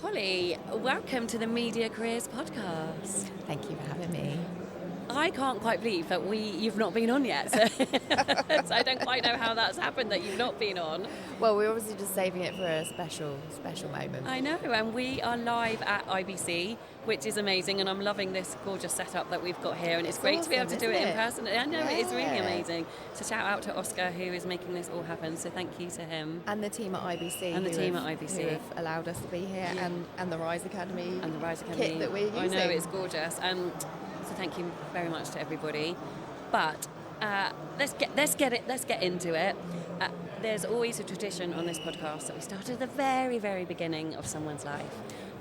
Holly, welcome to the Media Careers Podcast. Thank you for having me. I can't quite believe that you've not been on yet, so, so I don't quite know how that's happened that you've not been on. Well, we're obviously just saving it for a special moment. I know, and we are live at IBC, which is amazing, and I'm loving this gorgeous setup that we've got here, and it's great awesome, to be able to do it in person. I know, it is really Yeah. amazing. So shout out to Oscar, who is making this all happen, so thank you to him. And the team at IBC. And the team who at IBC. Who have allowed us to be here, Yeah. and the Rise Academy. And the Rise Academy kit that we're using. I know, it's gorgeous. So thank you very much to everybody. But let's get into it. There's always a tradition on this podcast that we start at the very, very beginning of someone's life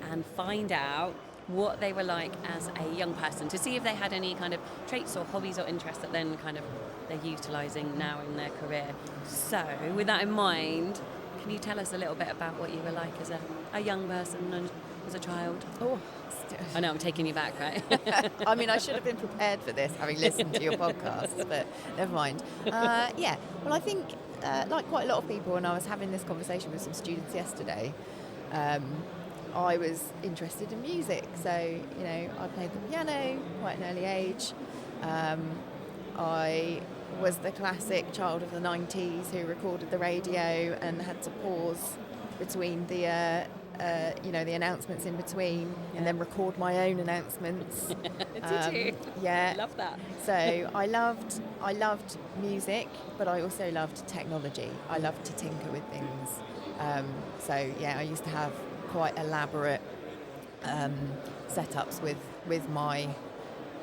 and find out what they were like as a young person, to see if they had any kind of traits or hobbies or interests that then kind of they're utilising now in their career. So with that in mind, can you tell us a little bit about what you were like as a young person and as a child? Oh, I know, I'm taking you back, right? I mean, I should have been prepared for this, having listened to your podcasts, but never mind. Yeah, well, I think, like quite a lot of people, when I was having this conversation with some students yesterday, I was interested in music. So, you know, I played the piano quite an early age. I was the classic child of the 90s who recorded the radio and had to pause between the the announcements in between, and then record my own announcements. Did you? Yeah. I love that. So I loved music, but I also loved technology. I loved to tinker with things. So yeah, I used to have quite elaborate setups with my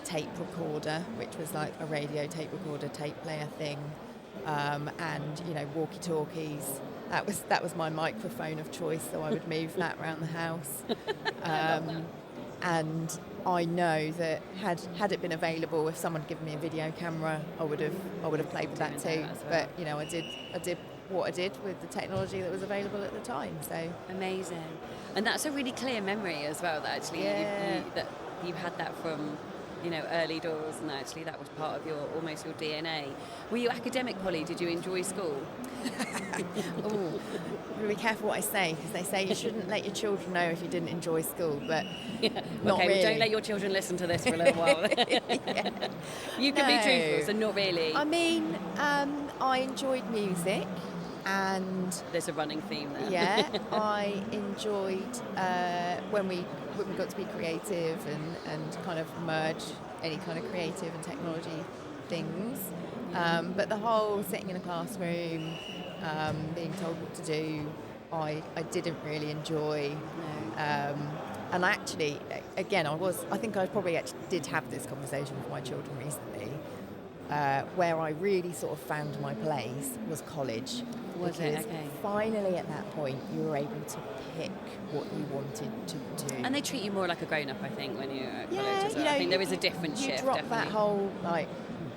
tape recorder, which was like a radio tape recorder, tape player thing, and walkie-talkies. That was my microphone of choice, so I would move that around the house. And I know that had it been available, if someone had given me a video camera, I would have played with that too. But you know, I did what I did with the technology that was available at the time. So amazing, and that's a really clear memory as well. That actually that you had that from early doors, and actually that was part of almost your DNA. Were you academic, Polly? Did you enjoy school? Oh, be careful what I say, because they say you shouldn't let your children know if you didn't enjoy school, but not okay, really. Well, don't let your children listen to this for a little while. Yeah. You can be truthful, so not really. I mean, I enjoyed music, and there's a running theme there. Yeah, I enjoyed when we got to be creative and kind of merge any kind of creative and technology things. But the whole sitting in a classroom, being told what to do, I didn't really enjoy. No. And actually, again, I think I probably actually did have this conversation with my children recently. Where I really sort of found my place was college. Was it? Okay. Finally, at that point, you were able to pick what you wanted to do. And they treat you more like a grown-up, I think, when you're at college as well. You know, I think there is a different shift. You drop definitely. that whole, like,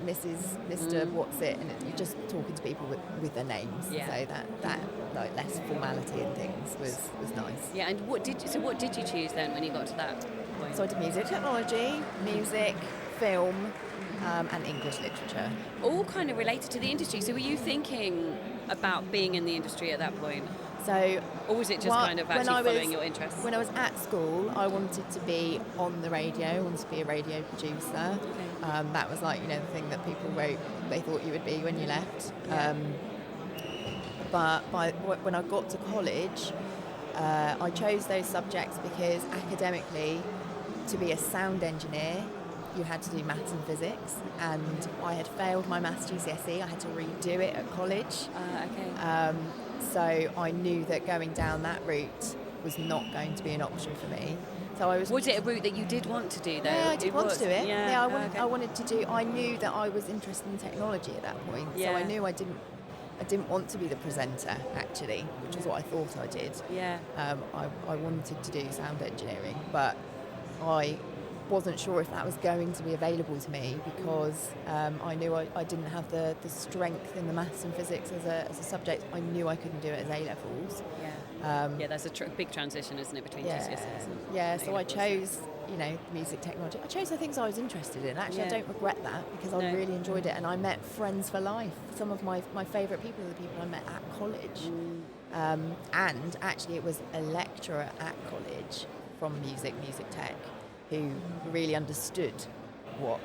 Mrs., Mr., what's it, and you're just talking to people with their names. Yeah. So that like less formality and things was nice. Yeah, and what did you choose then when you got to that point? So I did music technology, music, film, and English literature. All kind of related to the industry. So were you thinking about being in the industry at that point? So, or was it just kind of actually following your interests? When I was at school, I wanted to be on the radio. I wanted to be a radio producer. Okay. That was like, the thing that people wrote they thought you would be when you left. Yeah. But when I got to college, I chose those subjects because academically, to be a sound engineer, you had to do maths and physics, and I had failed my maths GCSE. I had to redo it at college. Okay. So I knew that going down that route was not going to be an option for me. So I was. Was it a route that you did want to do though? Yeah, I did want to do it. Yeah, I wanted to do. I knew that I was interested in technology at that point. Yeah. So I knew I didn't want to be the presenter actually, which is what I thought I did. Yeah. I wanted to do sound engineering, but I wasn't sure if that was going to be available to me because I knew I didn't have the strength in the maths and physics as a subject. I knew I couldn't do it as A-levels. Yeah, there's a big transition, isn't it, between GCSEs and Yeah, so I A-levels. chose, music technology. I chose the things I was interested in. Actually, I don't regret that because I really enjoyed it, and I met friends for life. Some of my favourite people are the people I met at college. And actually it was a lecturer at college from music tech, who really understood what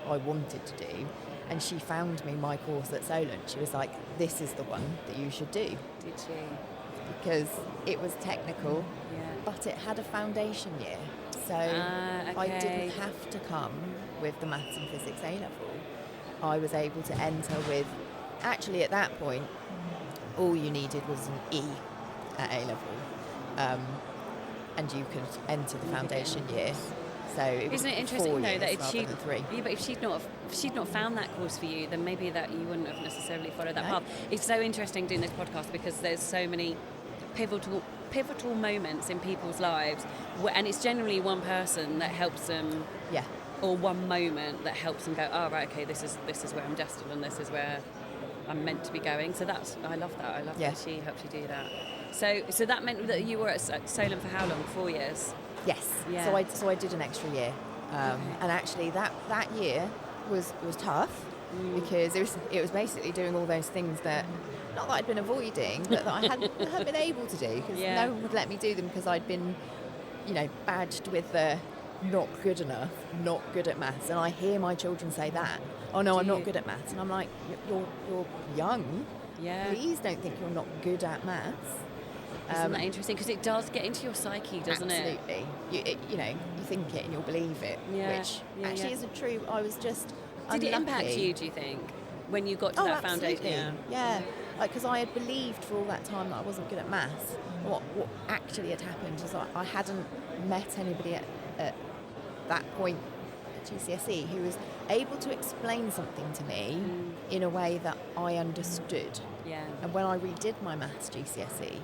I wanted to do. And she found me my course at Solent. She was like, this is the one that you should do. Did she? Because it was technical, Yeah. but it had a foundation year. So Okay. I didn't have to come with the maths and physics A-level. I was able to enter with, actually at that point, all you needed was an E at A-level. And you could enter the foundation year. So it was Isn't it interesting 4 though years that if rather she, than 3. yeah, but if she'd not found that course for you, then maybe that you wouldn't have necessarily followed that No. path. It's so interesting doing this podcast because there's so many pivotal moments in people's lives, and it's generally one person that helps them, Yeah. or one moment that helps them go, oh right, okay, this is where I'm destined, and this is where I'm meant to be going. So I love that. I love Yeah. that she helped you do that. So that meant that you were at Solent for how long? 4 years. Yes. Yeah. So I did an extra year, and actually that year was tough because it was basically doing all those things that, not that I'd been avoiding, but that I hadn't been able to do because Yeah. no one would let me do them because I'd been, badged with the not good enough, not good at maths, and I hear my children say that. Oh no, Do I'm you? not good at maths, and I'm like, you're young. Yeah. Please don't think you're not good at maths. Isn't that interesting? Because it does get into your psyche, doesn't it? Absolutely. You think it and you'll believe it, Yeah, which yeah, actually yeah. isn't true. I was just Did it impact unlucky. you, do you think, when you got to Oh, that absolutely. foundation? Yeah. Because I had believed for all that time that I wasn't good at maths. What actually had happened was I hadn't met anybody at that point at GCSE who was able to explain something to me in a way that I understood. Yeah. And when I redid my maths GCSE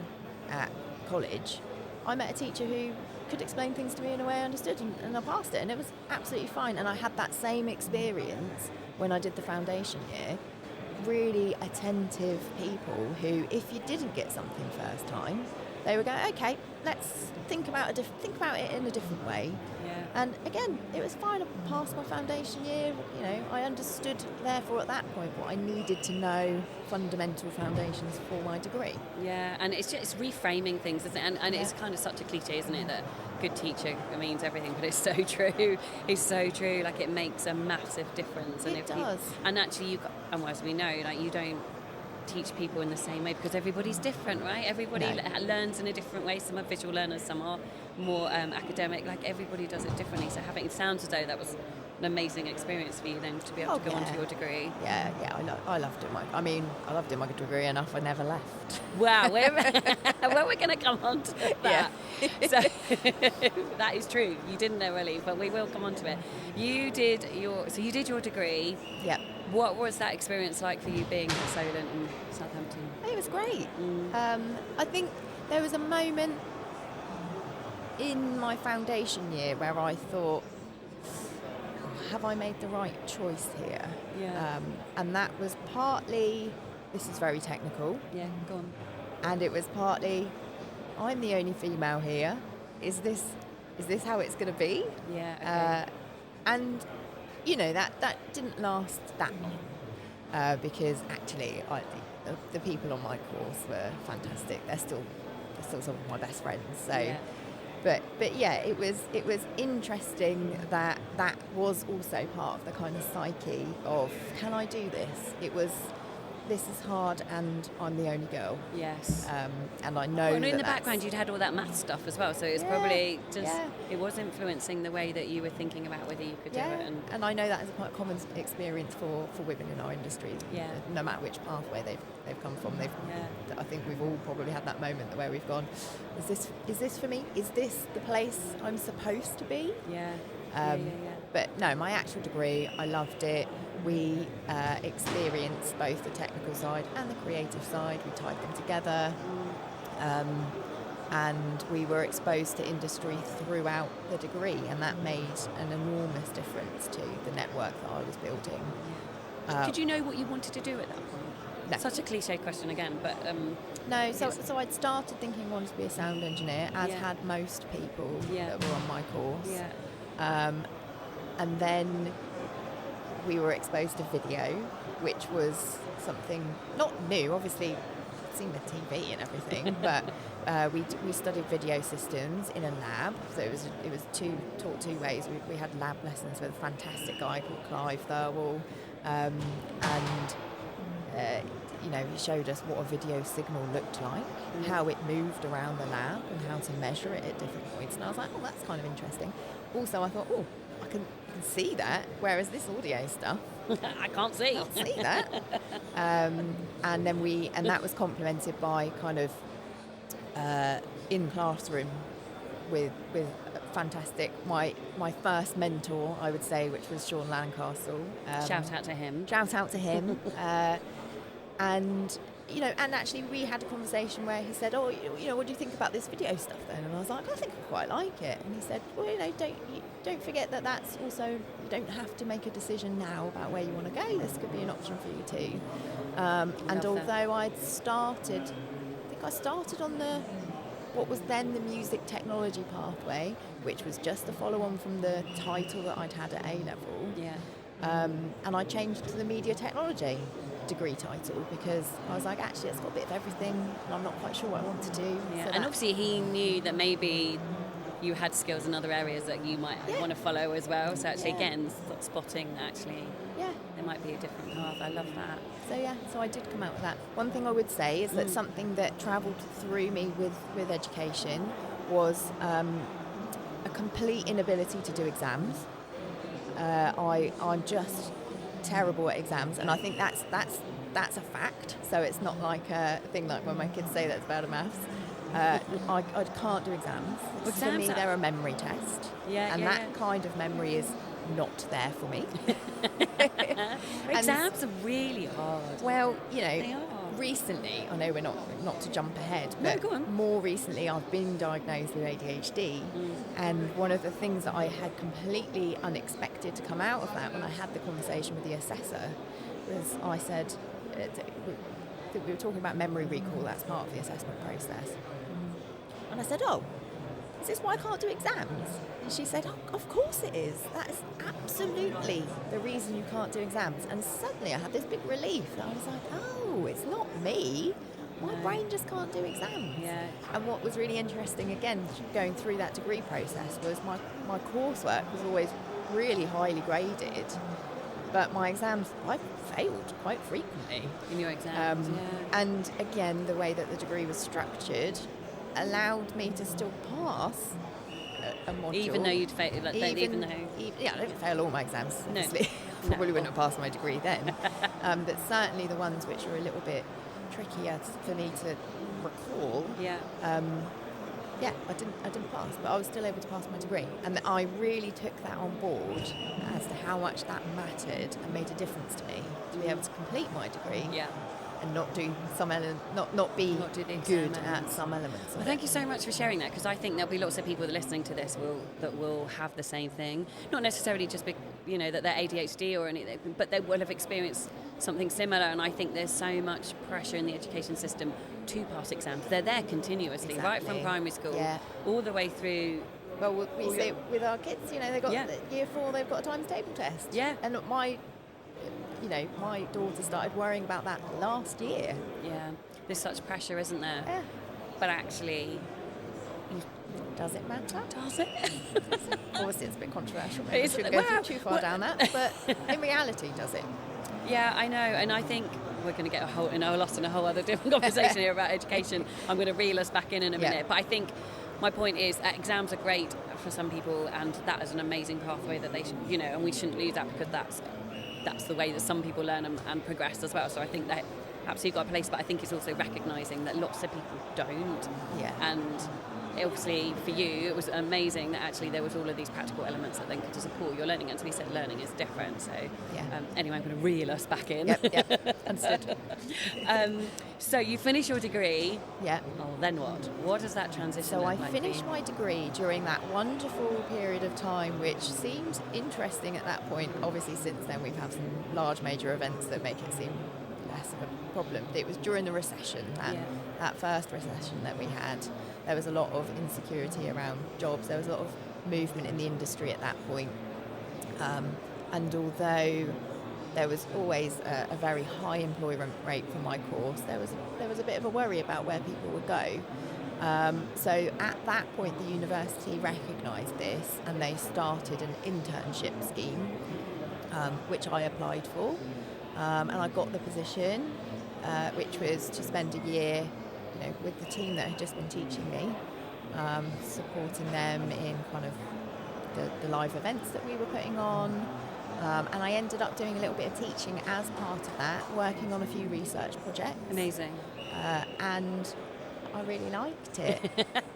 at college, I met a teacher who could explain things to me in a way I understood, and I passed it, and it was absolutely fine. And I had that same experience when I did the foundation year. Really attentive people who, if you didn't get something first time, they would go, okay, let's think about it in a different way. Yeah. And again, it was fine. I passed my foundation year. I understood, therefore, at that point, what I needed to know, fundamental foundations for my degree. Yeah, and it's reframing things, isn't it? And it's kind of such a cliche, isn't it, that good teacher means everything, but it's so true. It's so true. Like, it makes a massive difference. And It does. And actually, and as we know, like, you don't teach people in the same way because everybody's different, right? Everybody learns in a different way. Some are visual learners, some are more academic. Like, everybody does it differently. So it sounds as though that was an amazing experience for you then to be able to go on to your degree. Yeah, I loved it. I loved doing my degree enough. I never left. Wow, we're going to come on to that. Yeah. So that is true. You didn't know early, but we will come on to it. You did your degree. Yeah. What was that experience like for you being at Solent and Southampton? It was great. I think there was a moment in my foundation year where I thought, have I made the right choice here? Yeah. And that was partly, this is very technical, Yeah, go on. and it was partly, I'm the only female here. Is this how it's going to be? Yeah, okay. And that didn't last that long because actually the people on my course were fantastic. They're still some of my best friends. So. Yeah. But yeah, it was interesting that was also part of the kind of psyche of, can I do this? This is hard, and I'm the only girl. Yes. And I know Well, in the that's- background, you'd had all that math stuff as well, so it's probably just it was influencing the way that you were thinking about whether you could do it. And I know that is a quite common experience for women in our industry. Yeah. No matter which pathway they've come from, I think we've all probably had that moment where we've gone, is this for me? Is this the place I'm supposed to be? Yeah. But no, my actual degree, I loved it. We experienced both the technical side and the creative side. We tied them together. And we were exposed to industry throughout the degree, and that made an enormous difference to the network that I was building. Did you know what you wanted to do at that point? No. Such a cliche question again, but No, so I'd started thinking I wanted to be a sound engineer, as had most people that were on my course. Yeah. And then we were exposed to video, which was something not new. Obviously, seen the TV and everything, but we studied video systems in a lab. So it was taught two ways. We had lab lessons with a fantastic guy called Clive Thirlwall, and he showed us what a video signal looked like, how it moved around the lab, and how to measure it at different points. And I was like, oh, that's kind of interesting. Also, I thought, I can see that, whereas this audio stuff, I can't see. Can't see that. And that was complemented by kind of in classroom with fantastic, my first mentor, I would say, which was Sean Lancastle. Shout out to him. And actually we had a conversation where he said, what do you think about this video stuff then? And I was like, I think I quite like it. And he said, well, don't forget that that's also, you don't have to make a decision now about where you want to go. This could be an option for you too. And although I started on what was then the music technology pathway, which was just a follow-on from the title that I'd had at A-level. Yeah. And I changed to the media technology degree title because I was like, actually, it's got a bit of everything, and I'm not quite sure what I want to do. Yeah. So and obviously he knew that maybe you had skills in other areas that you might want to follow as well. So actually, again, spotting that actually there might be a different path. I love that. So I did come out with that. One thing I would say is that something that travelled through me with education was a complete inability to do exams. I'm just terrible at exams, and I think that's a fact. So it's not like a thing like when my kids say that's bad at maths. I can't do exams. For me, they're a memory test, that kind of memory is not there for me. Exams are really hard. Well, they are. Recently, I know we're not to jump ahead, but more recently I've been diagnosed with ADHD, and one of the things that I had completely unexpected to come out of that when I had the conversation with the assessor was I said, we were talking about memory recall, that's part of the assessment process, and I said, is this why I can't do exams? And she said, of course it is. That is absolutely the reason you can't do exams. And suddenly I had this big relief that I was like, it's not me. My brain just can't do exams. Yeah. And what was really interesting, again, going through that degree process, was my coursework was always really highly graded. But my exams, I failed quite frequently. In your exams, And again, the way that the degree was structured allowed me to still pass a module. Even though you'd fail, I didn't fail all my exams, obviously. No. Probably wouldn't have passed my degree then. But certainly the ones which were a little bit trickier for me to recall. I didn't pass, but I was still able to pass my degree. And I really took that on board as to how much that mattered and made a difference to me to be able to complete my degree. Yeah. And not do some not be good at some elements. Well, thank you so much for sharing that, because I think there'll be lots of people that are listening to this that will have the same thing. Not necessarily just that they're ADHD or anything, but they will have experienced something similar. And I think there's so much pressure in the education system to pass exams. They're there continuously, right from primary school all the way through. Well, we see it with our kids. They got year 4, they've got a times table test. Yeah. And my daughter started worrying about that last year. Yeah, there's such pressure, isn't there? Yeah. But actually, does it matter? Does it? Obviously, it's a bit controversial. Maybe we shouldn't go too far down that. But in reality, does it? Yeah, I know, and I think we're going to get lost in a whole other different conversation here about education. I'm going to reel us back in a minute, but I think my point is that exams are great for some people, and that is an amazing pathway that they should, and we shouldn't lose that, because that's the way that some people learn and progress as well. So I think that absolutely got a place, but I think it's also recognising that lots of people don't. Yeah. And obviously for you, it was amazing that actually there was all of these practical elements that then could support your learning. And to be said, learning is different. So anyway, I'm going to reel us back in. Yep. Understood. So you finish your degree. Yeah. Oh, then what? What does that transition So look I like finished my degree during that wonderful period of time, which seemed interesting at that point. Obviously, since then we've had some large major events that make it seem less of a problem. It was during the recession, that first recession that we had. There was a lot of insecurity around jobs. There was a lot of movement in the industry at that point. And although there was always a very high employment rate for my course. There was a bit of a worry about where people would go. So at that point, the university recognised this, and they started an internship scheme, which I applied for, and I got the position, which was to spend a year, with the team that had just been teaching me, supporting them in kind of the live events that we were putting on. And I ended up doing a little bit of teaching as part of that, working on a few research projects. Amazing. And I really liked it.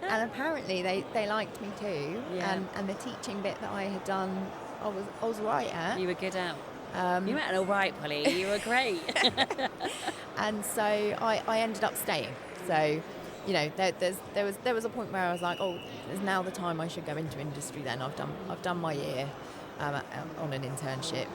And apparently they liked me too. Yeah. And the teaching bit that I had done, I was right at. You were good at. You weren't all right, Polly. You were great. And so I ended up staying. So, there was a point where I was like, oh, is now the time I should go into industry then. I've done my year on an internship.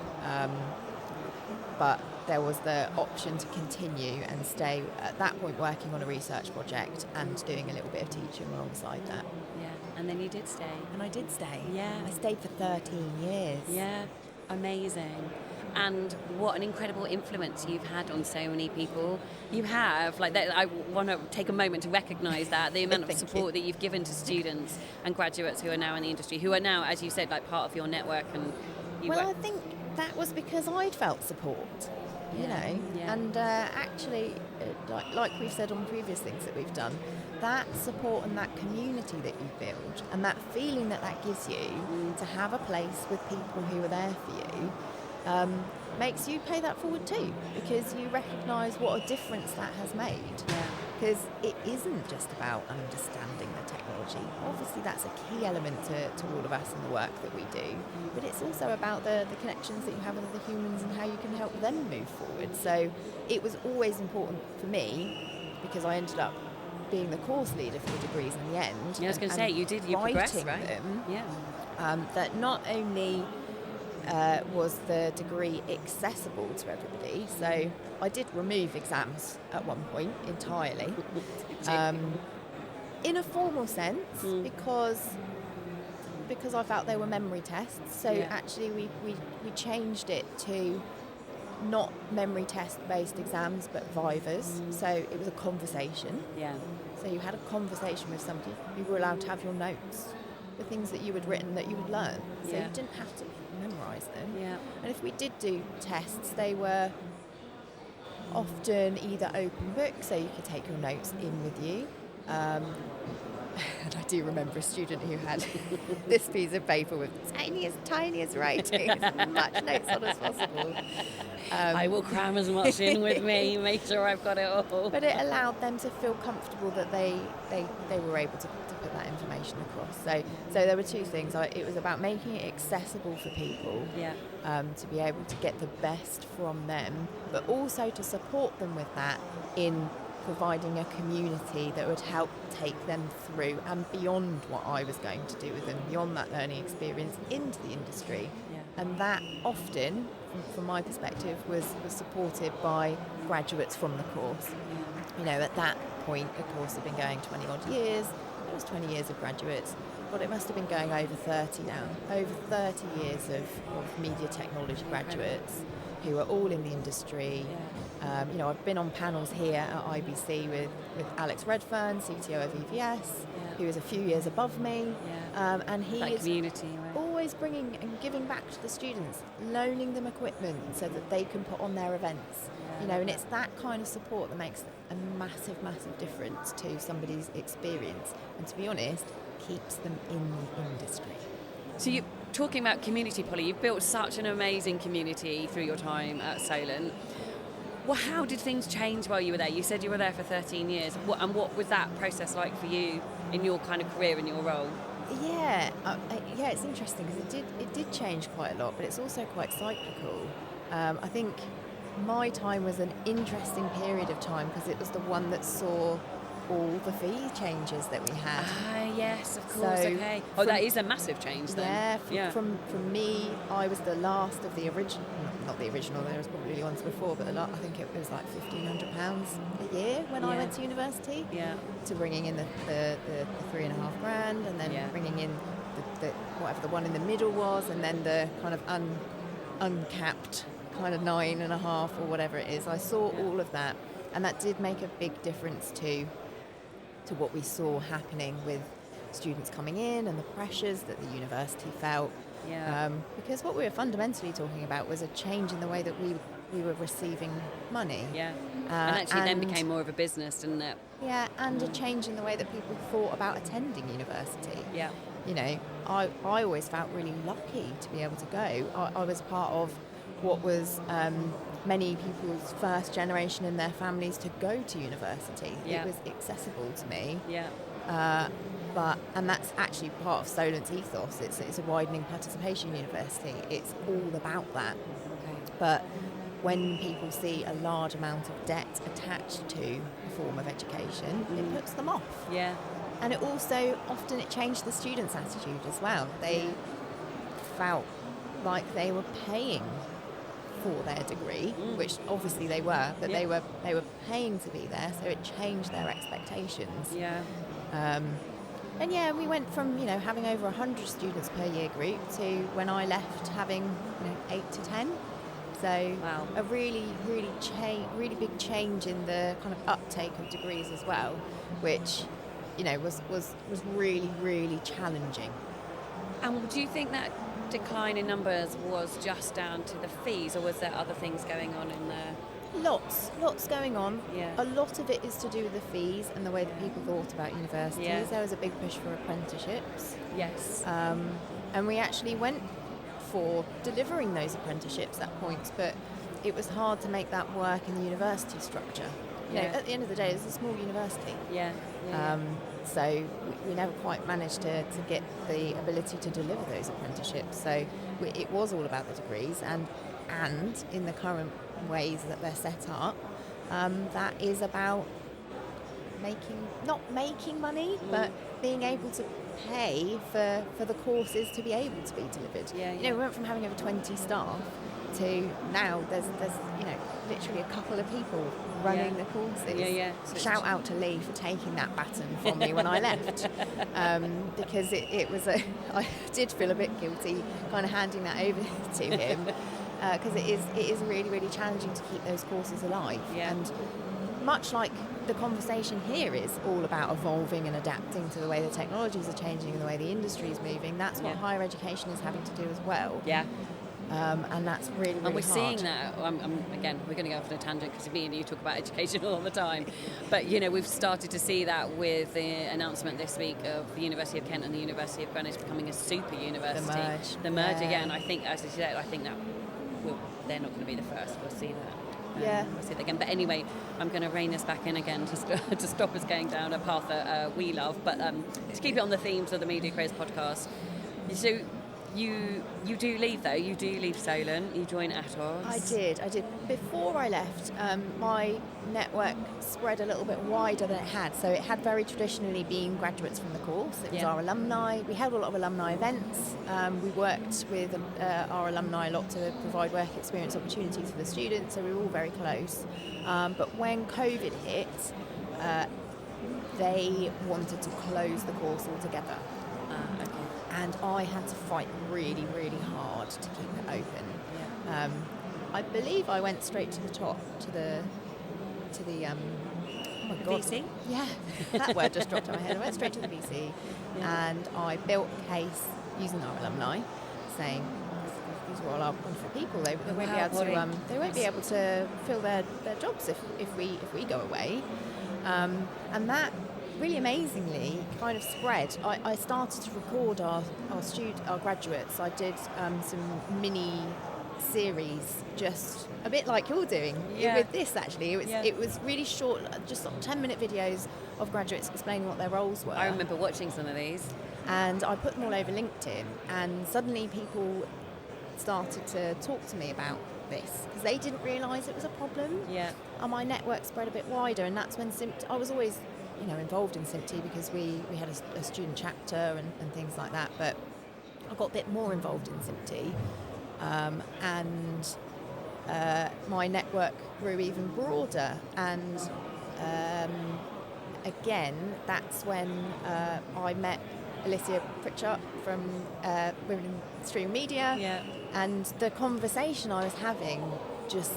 But there was the option to continue and stay at that point working on a research project and doing a little bit of teaching alongside that. Yeah, and then you did stay. And I did stay. Yeah. I stayed for 13 years. Yeah, amazing. And what an incredible influence you've had on so many people. You have, I want to take a moment to recognise that, the amount of support that you've given to students and graduates who are now in the industry, who are now, as you said, part of your network. And I think that was because I'd felt support, Yeah. and actually, like we've said on previous things that we've done, that support and that community that you build and that feeling that gives you to have a place with people who are there for you, makes you pay that forward too, because you recognise what a difference that has made. Because it isn't just about understanding the technology. Obviously that's a key element to all of us in the work that we do, but it's also about the connections that you have with other humans and how you can help them move forward. So it was always important for me, because I ended up being the course leader for the degrees in the end. Yeah, I was going to say, you progressed, right? Them, yeah. That not only was the degree accessible to everybody, so I did remove exams at one point entirely, in a formal sense, because I felt they were memory tests. So actually we changed it to not memory test based exams but vivas. So it was a conversation. Yeah. So you had a conversation with somebody. You were allowed to have your notes, the things that you had written that you would learn. So you didn't have to memorise them. Yeah. And if we did do tests, they were often either open book, so you could take your notes in with you. And I do remember a student who had this piece of paper with tiniest writing, as much notes on as possible. I will cram as much in with me, make sure I've got it all. But it allowed them to feel comfortable that they were able to put that information across. So there were two things. It was about making it accessible for people, to be able to get the best from them, but also to support them with that in providing a community that would help take them through and beyond what I was going to do with them, beyond that learning experience into the industry. And that often, from my perspective, was supported by graduates from the course. At that point, the course had been going 20 odd years. It was 20 years of graduates. But it must have been going over 30 now. Over 30 years of media technology graduates who are all in the industry. I've been on panels here at IBC with Alex Redfern, CTO of EVS, who is a few years above me. And he that is community, right? always bringing and giving back to the students, loaning them equipment so that they can put on their events. And it's that kind of support that makes a massive, massive difference to somebody's experience. And to be honest, keeps them in the industry. So you talking about community, Polly, you've built such an amazing community through your time at Solent. Well, how did things change while you were there? You said you were there for 13 years. What was that process like for you in your kind of career, in your role? Yeah, it's interesting because it did change quite a lot, but it's also quite cyclical. I think my time was an interesting period of time because it was the one that saw all the fee changes that we had. Yes, of course. So okay. That is a massive change then. From me, I was the last of the original, not the original, there was probably ones before, but I think it was like £1,500 a year when I went to university. To bringing in the $3,500 and then bringing in the whatever the one in the middle was, and then the kind of uncapped kind of 9.5 or whatever it is. I saw all of that, and that did make a big difference to what we saw happening with students coming in and the pressures that the university felt. Because what we were fundamentally talking about was a change in the way that we were receiving money. And actually then became more of a business, didn't it? Yeah, and a change in the way that people thought about attending university. Yeah. You know, I always felt really lucky to be able to go. I was part of what was many people's first generation in their families to go to university. Yeah. It was accessible to me. Yeah. And that's actually part of Solent's ethos. It's a widening participation university. It's all about that. Okay. But when people see a large amount of debt attached to a form of education, it puts them off. Yeah. And it also, often it changed the students' attitude as well. They felt like they were paying for their degree, which obviously they were, but they were paying to be there, so it changed their expectations. Yeah. And we went from having over 100 students per year group to, when I left, having 8 to 10. So wow. a really big change in the kind of uptake of degrees as well, which was really, really challenging. And do you think that decline in numbers was just down to the fees, or was there other things going on in there? Lots going on. Yeah. A lot of it is to do with the fees and the way that people thought about universities. Yeah. There was a big push for apprenticeships. Yes. And we actually went for delivering those apprenticeships at points, but it was hard to make that work in the university structure. At the end of the day, it's a small university. Yeah. So we never quite managed to get the ability to deliver those apprenticeships. So it was all about the degrees, and in the current ways that they're set up, that is about not making money, but being able to pay for the courses to be able to be delivered. We went from having over 20 staff to now there's literally a couple of people running the courses. So shout out to Lee for taking that baton from me when I left, because it was I did feel a bit guilty kind of handing that over to him, because it is really, really challenging to keep those courses alive. And much like the conversation here is all about evolving and adapting to the way the technologies are changing and the way the industry is moving, that's what higher education is having to do as well. And that's really, really and we're hard. seeing that. Again, we're going to go off on a tangent because me and you talk about education all the time. But we've started to see that with the announcement this week of the University of Kent and the University of Greenwich becoming a super university. The merge. Again. I think, as you said, that they're not going to be the first. We'll see that. We'll see that again. But anyway, I'm going to rein this back in again to stop us going down a path that we love. But to keep it on the themes of the Media Careers podcast. So you do leave, though. You do leave Solent. You join Atos. I did. Before I left, my network spread a little bit wider than it had. So it had very traditionally been graduates from the course. It was our alumni. We held a lot of alumni events. We worked with our alumni a lot to provide work experience opportunities for the students. So we were all very close. But when COVID hit, they wanted to close the course altogether. Okay. And I had to fight really, really hard to keep it open. I believe I went straight to the top, to the oh my God. VC? Yeah, that word just dropped out of my head. I went straight to the VC, and I built a case using our alumni, saying these are all our wonderful people. They won't be able to fill their jobs if we go away, and that really amazingly kind of spread. I started to record our graduates. I did some mini series, just a bit like you're doing with this. Actually, it was really short, just 10-minute videos of graduates explaining what their roles were. I remember watching some of these, and I put them all over LinkedIn. And suddenly, people started to talk to me about this because they didn't realise it was a problem. And my network spread a bit wider, and that's when I was always involved in SIMT because we had a student chapter and things like that, but I got a bit more involved in SIMT, and my network grew even broader, and again that's when I met Alicia Pritchard from Women in Stream Media. Yeah. And the conversation I was having just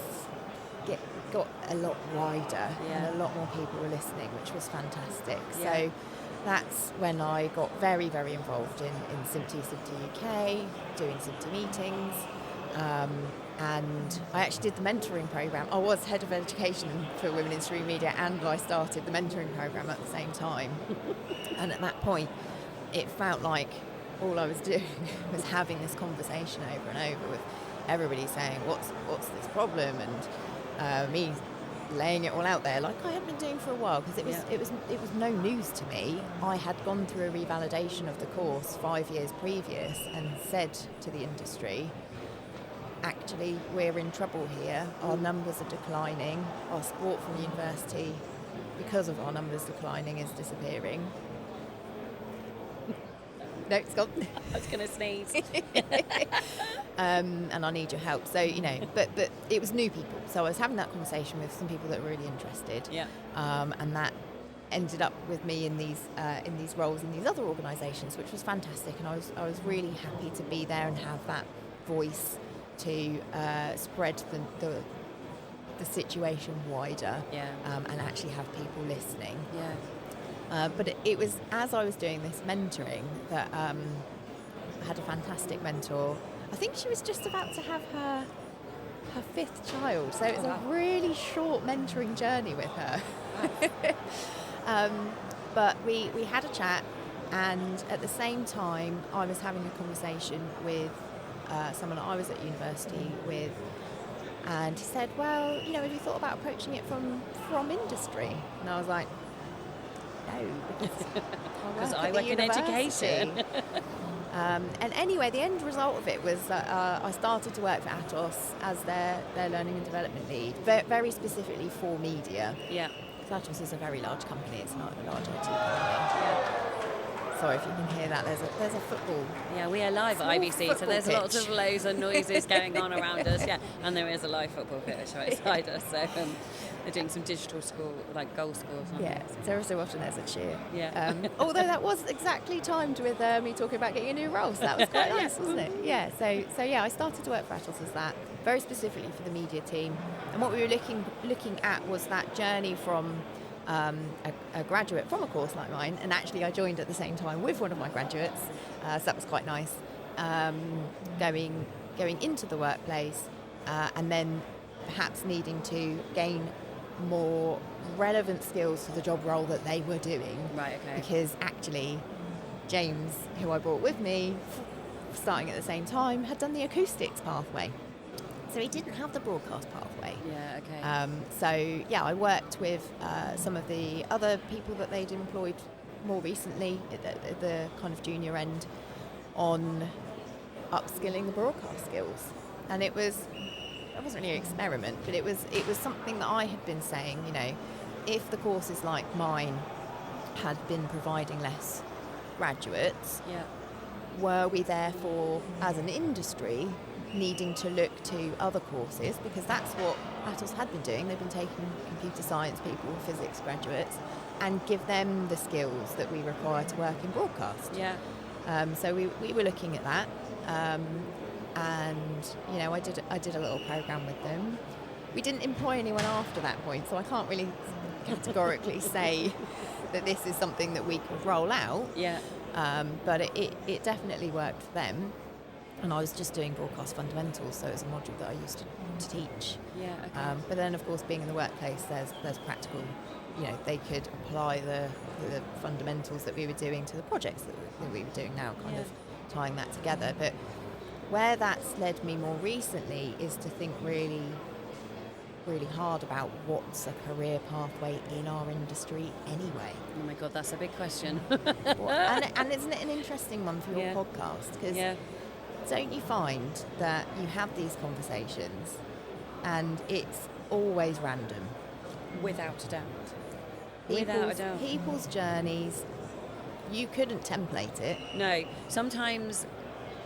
got a lot wider, and a lot more people were listening, which was fantastic. Yeah. So that's when I got very, very involved in SIMTY UK, doing SIMTY meetings. And I actually did the mentoring program. I was head of education for Women in Stream Media, and I started the mentoring program at the same time. And at that point, it felt like all I was doing was having this conversation over and over with everybody saying, what's this problem? And me laying it all out there like I had been doing for a while, because it was no news to me. I had gone through a revalidation of the course 5 years previous and said to the industry, actually, we're in trouble here. Our numbers are declining. Our support from the university, because of our numbers declining, is disappearing. No, it's gone. I was going to sneeze. And I need your help. So, but it was new people. So I was having that conversation with some people that were really interested. Yeah. And that ended up with me in these roles in these other organisations, which was fantastic. And I was really happy to be there and have that voice to spread the situation wider. Yeah. And actually have people listening. Yeah. But it was as I was doing this mentoring that I had a fantastic mentor. I think she was just about to have her fifth child, so it was a really short mentoring journey with her. But we had a chat, and at the same time I was having a conversation with someone I was at university with, and he said, well, have you thought about approaching it from industry? And I was like, no, because I work in education. And anyway, the end result of it was that I started to work for Atos as their learning and development lead, very specifically for media. Yeah. Because Atos is a very large company, it's not a large IT company. Yeah. Sorry if you can hear that, there's a football. Yeah, we are live at IBC, so there's lots of loads of noises going on around us. Yeah, and there is a live football pitch right beside us. So they're doing some digital school, like goal score or something. Yeah, so every so often there's a cheer. Yeah. Although that was exactly timed with me talking about getting a new role, so that was quite nice, wasn't it? Yeah. So yeah, I started to work for Atos as that, very specifically for the media team. And what we were looking at was that journey from a graduate from a course like mine, and actually I joined at the same time with one of my graduates, so that was quite nice, going into the workplace, and then perhaps needing to gain more relevant skills for the job role that they were doing. Right, okay. Because actually James, who I brought with me, starting at the same time, had done the acoustics pathway. So he didn't have the broadcast pathway. Yeah, okay. So yeah, I worked with some of the other people that they'd employed more recently at the kind of junior end on upskilling the broadcast skills. And it wasn't really an experiment, but it was something that I had been saying, if the courses like mine had been providing less graduates, were we therefore, as an industry, needing to look to other courses, because that's what Atos had been doing. They've been taking computer science people, physics graduates, and give them the skills that we require to work in broadcast. Yeah. So we were looking at that, and I did a little program with them. We didn't employ anyone after that point, so I can't really categorically say that this is something that we could roll out. Yeah. But it definitely worked for them. And I was just doing broadcast fundamentals, so it was a module that I used to teach. Yeah, okay. But then, of course, being in the workplace, there's practical, they could apply the fundamentals that we were doing to the projects that we were doing now, kind of tying that together. But where that's led me more recently is to think really, really hard about what's a career pathway in our industry anyway. Oh my God, that's a big question. And isn't it an interesting one for your podcast? Because don't you find that you have these conversations and it's always random? Without a doubt. People's journeys, you couldn't template it. No, sometimes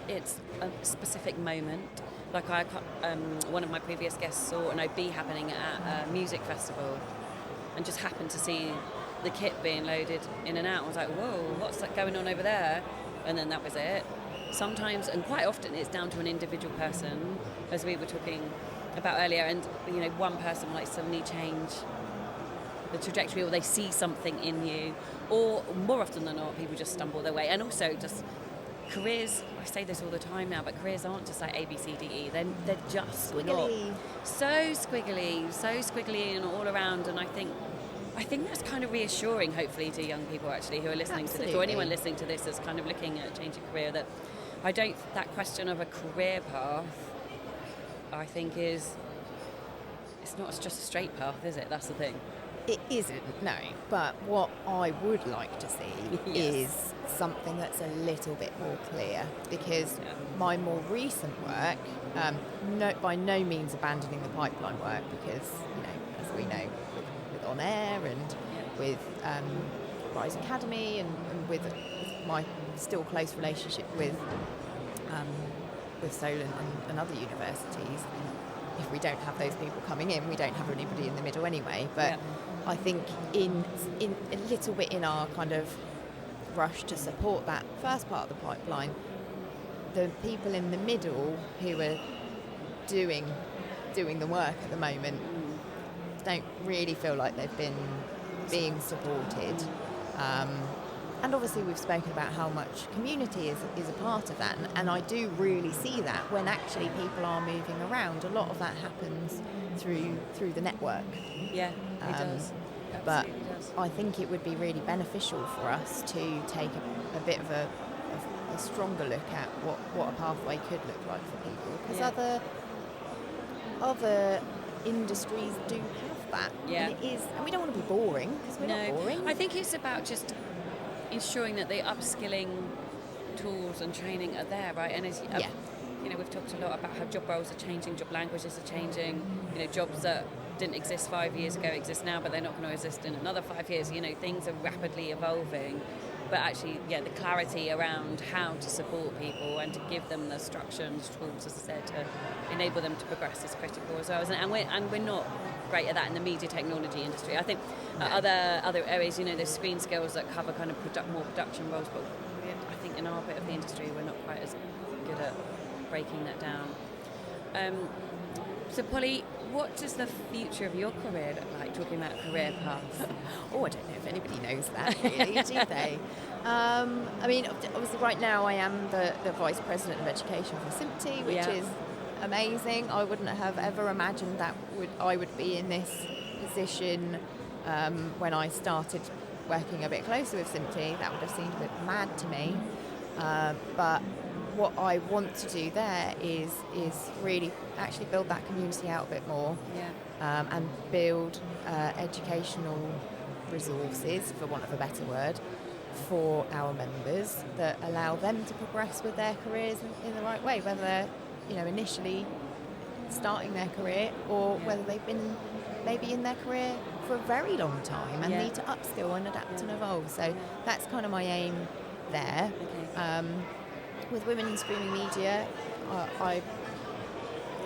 it's a specific moment. Like one of my previous guests saw an OB happening at a music festival and just happened to see the kit being loaded in and out. I was like, whoa, what's that going on over there? And then that was it. Sometimes, and quite often, it's down to an individual person, as we were talking about earlier, and one person might suddenly change the trajectory, or they see something in you, or more often than not, people just stumble their way. And also just careers, I say this all the time now, but careers aren't just like A, B, C, D, E. They're just Squiggly. not. So squiggly and all around. And I think that's kind of reassuring, hopefully, to young people actually who are listening to this, or anyone listening to this that's kind of looking at changing career, that that question of a career path, I think it's not just a straight path, is it? That's the thing. It isn't, no. But what I would like to see is something that's a little bit more clear, because my more recent work, by no means abandoning the pipeline work, because, as we know, with On Air and with Rise Academy and with my still close relationship with Solent and other universities, if we don't have those people coming in, we don't have anybody in the middle anyway. But I think in a little bit in our kind of rush to support that first part of the pipeline, the people in the middle who are doing the work at the moment don't really feel like they've been being supported. And obviously we've spoken about how much community is a part of that, and I do really see that when actually people are moving around. A lot of that happens through the network. Yeah, it does. But Does. I think it would be really beneficial for us to take a bit of a stronger look at what a pathway could look like for people, because other industries do have that. Yeah. And we don't want to be boring, because we're not boring. I think it's about just ensuring that the upskilling tools and training are there, right? And as we've talked a lot about how job roles are changing, job languages are changing. Jobs that didn't exist 5 years ago exist now, but they're not going to exist in another 5 years. Things are rapidly evolving. But actually, the clarity around how to support people and to give them the structure and tools, as I said, to enable them to progress is critical as well. And we're not great at that in the media technology industry. I think other areas, there's screen skills that cover kind of more production roles, but I think in our bit of the industry, we're not quite as good at breaking that down. So, Polly, what does the future of your career look like, talking about career paths? I don't know if anybody knows that, really, do they? Obviously right now I am the Vice President of Education for SIMPTE, which is amazing. I wouldn't have ever imagined that I would be in this position when I started working a bit closer with SIMPTE. That would have seemed a bit mad to me. But what I want to do there is really actually build that community out a bit more, and build educational resources, for want of a better word, for our members that allow them to progress with their careers in the right way, whether they're initially starting their career or whether they've been maybe in their career for a very long time and need to upskill and adapt and evolve. So that's kind of my aim there. Okay. With Women in Streaming Media,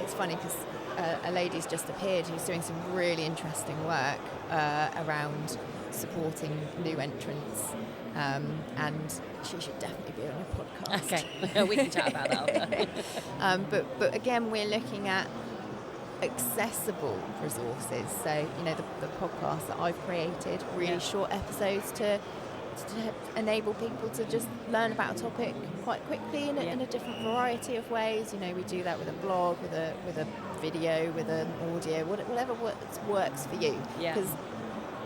it's funny because a lady's just appeared who's doing some really interesting work around supporting new entrants, and she should definitely be on your podcast. Okay, we can chat about that. But again, we're looking at accessible resources. So the podcast that I've created, really short episodes to enable people to just learn about a topic quite quickly in a different variety of ways. We do that with a blog, with a video, with an audio, whatever works for you. Because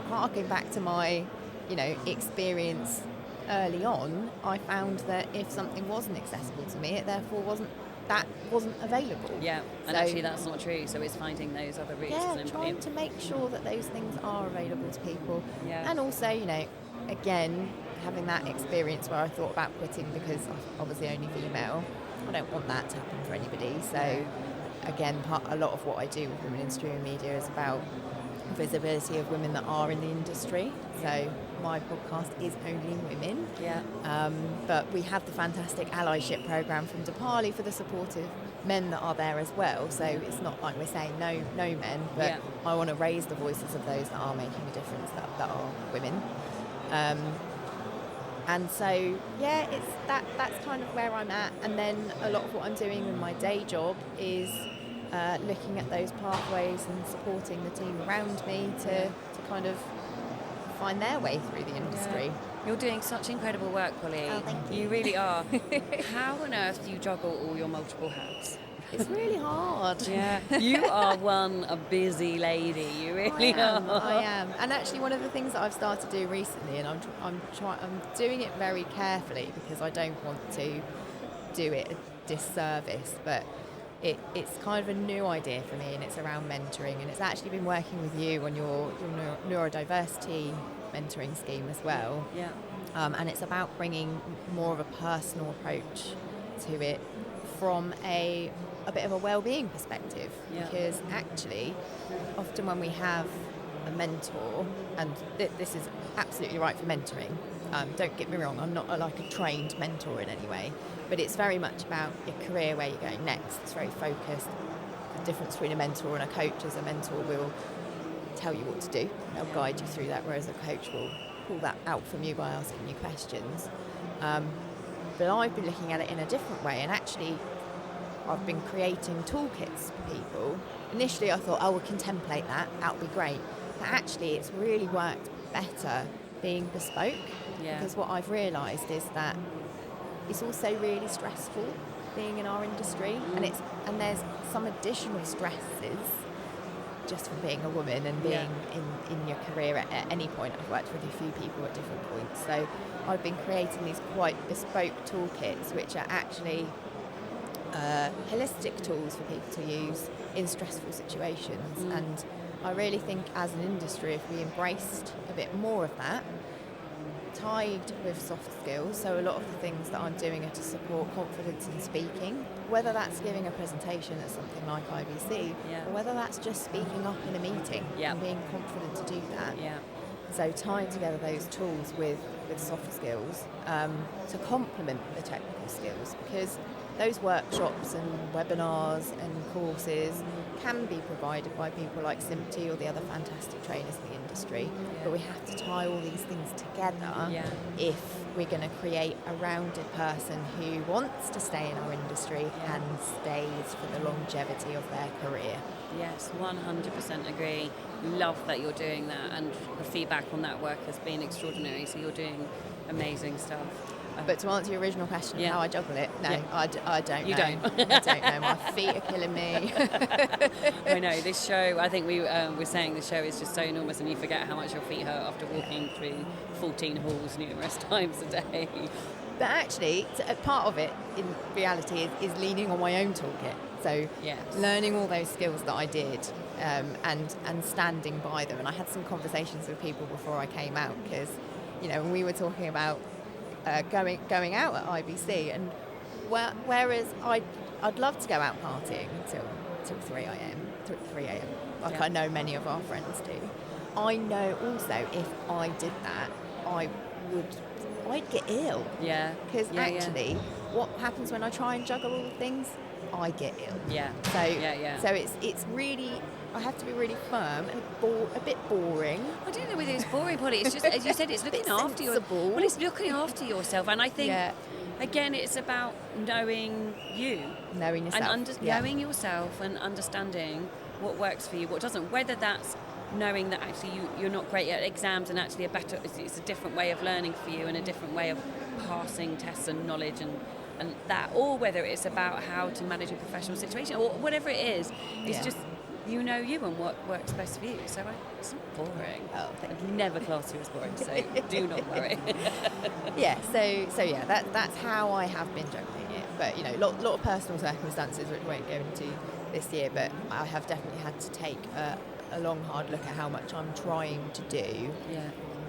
harking back to my experience early on, I found that if something wasn't accessible to me, it therefore wasn't available. Yeah, and so, actually that's not true. So it's finding those other routes. Yeah, trying to make sure that those things are available to people. Yeah. And also, again, having that experience where I thought about quitting because I'm obviously only female, I don't want that to happen for anybody. So again, a lot of what I do with Women in Streaming Media is about visibility of women that are in the industry. So my podcast is only women. Yeah. But we have the fantastic allyship program from Depali for the supportive men that are there as well. So it's not like we're saying no men, but I want to raise the voices of those that are making a difference, that are women. And so, yeah, that's kind of where I'm at. And then a lot of what I'm doing in my day job is looking at those pathways and supporting the team around me to kind of find their way through the industry. Yeah. You're doing such incredible work, Polly. Oh, thank you. You really are. How on earth do you juggle all your multiple hats? It's really hard. Yeah, you are a busy lady. You really are. I am. And actually, one of the things that I've started to do recently, and I'm doing it very carefully because I don't want to do it a disservice, but it's kind of a new idea for me, and it's around mentoring, and it's actually been working with you on your neurodiversity mentoring scheme as well. Yeah. And it's about bringing more of a personal approach to it from a bit of a well-being perspective, because actually often when we have a mentor, and this is absolutely right for mentoring, don't get me wrong, I'm not like a trained mentor in any way, but it's very much about your career, where you're going next. It's very focused. The difference between a mentor and a coach is a mentor will tell you what to do, they'll guide you through that, whereas a coach will pull that out from you by asking you questions. But I've been looking at it in a different way, and actually I've been creating toolkits for people. Initially I thought, we can template that would be great. But actually it's really worked better being bespoke, because what I've realised is that it's also really stressful being in our industry, and there's some additional stresses just from being a woman and being in your career at any point. I've worked with a few people at different points, so I've been creating these quite bespoke toolkits which are actually holistic tools for people to use in stressful situations. And I really think as an industry, if we embraced a bit more of that, tied with soft skills, so a lot of the things that I'm doing are to support confidence in speaking, whether that's giving a presentation at something like IBC, or whether that's just speaking up in a meeting and being confident to do that. So tying together those tools with soft skills to complement the technical skills, because those workshops and webinars and courses can be provided by people like Simpty or the other fantastic trainers in the industry, but we have to tie all these things together if we're going to create a rounded person who wants to stay in our industry and stays for the longevity of their career. Yes, 100% agree. Love that you're doing that, and the feedback on that work has been extraordinary, so you're doing amazing stuff. But to answer your original question of how I juggle it, no, I don't know. You don't? I don't know. My feet are killing me. I know, this show, I think we were saying the show is just so enormous, and you forget how much your feet hurt after walking through 14 halls numerous times a day. But actually, part of it, in reality, is leaning on my own toolkit. So learning all those skills that I did and standing by them. And I had some conversations with people before I came out, because, when we were talking about going out at IBC, and whereas I'd love to go out partying till 3 a.m. like I know many of our friends do. I know also if I did that, I'd get ill. Because actually, what happens when I try and juggle all the things? I get ill. So it's really, I have to be really firm and a bit boring. I don't know whether it's boring, Polly. It's just, as you said, it's looking after yourself. Well, it's looking after yourself, and I think again, it's about knowing you, knowing yourself, and knowing yourself, and understanding what works for you, what doesn't. Whether that's knowing that actually you're not great at exams, and actually it's a different way of learning for you, and a different way of passing tests and knowledge and that, or whether it's about how to manage a professional situation, or whatever it is. It's just you and what works best for you. So it's not boring. I'd never class you as boring, so do not worry. That's how I have been juggling it. But lot of personal circumstances which we won't go into this year, but I have definitely had to take a long hard look at how much I'm trying to do.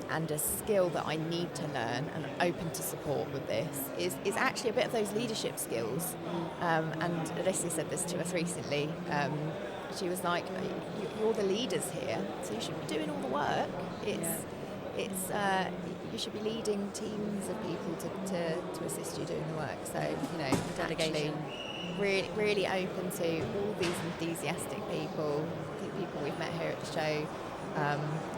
And a skill that I need to learn, and I'm open to support with this, is actually a bit of those leadership skills. And Alyssa said this to us recently. She was like, you're the leaders here, so you should be doing all the work. it's you should be leading teams of people to assist you doing the work. So The delegation. actually really open to all these enthusiastic people, the people we've met here at the show,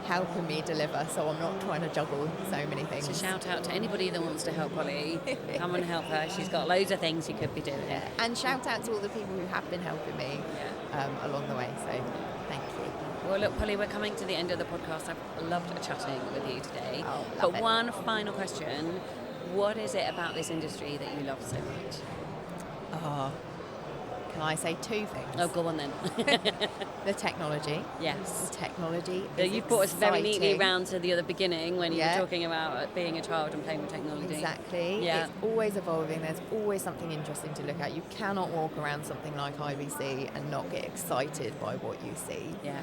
helping me deliver. So I'm not trying to juggle so many things. So shout out to anybody that wants to help Polly. Come and help her. She's got loads of things she could be doing. Yeah. And shout out to all the people who have been helping me along the way. So thank you. Well, look, Polly, we're coming to the end of the podcast. I've loved chatting with you today. Oh, but love it. one final question. What is it about this industry that you love so much? Can I say two things? Oh, go on then. The technology. Yes. The technology So is you've brought us very neatly exciting. round to the other beginning when you Yeah. were talking about being a child and playing with technology. Exactly. Yeah. It's always evolving. There's always something interesting to look at. You cannot walk around something like IBC and not get excited by what you see. Yeah.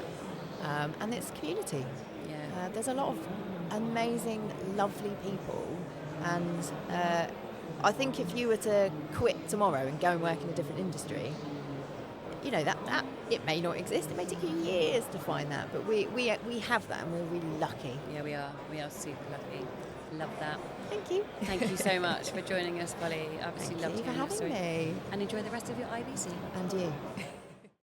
And it's community. Yeah. There's a lot of amazing, lovely people. And I think if you were to quit tomorrow and go and work in a different industry, that it may not exist. It may take you years to find that. But we have that, and we're really lucky. Yeah, we are. We are super lucky. Love that. Thank you. Thank you so much for joining us, Polly. Absolutely Thank loved you for hearing your having story. me. And enjoy the rest of your IBC. And you.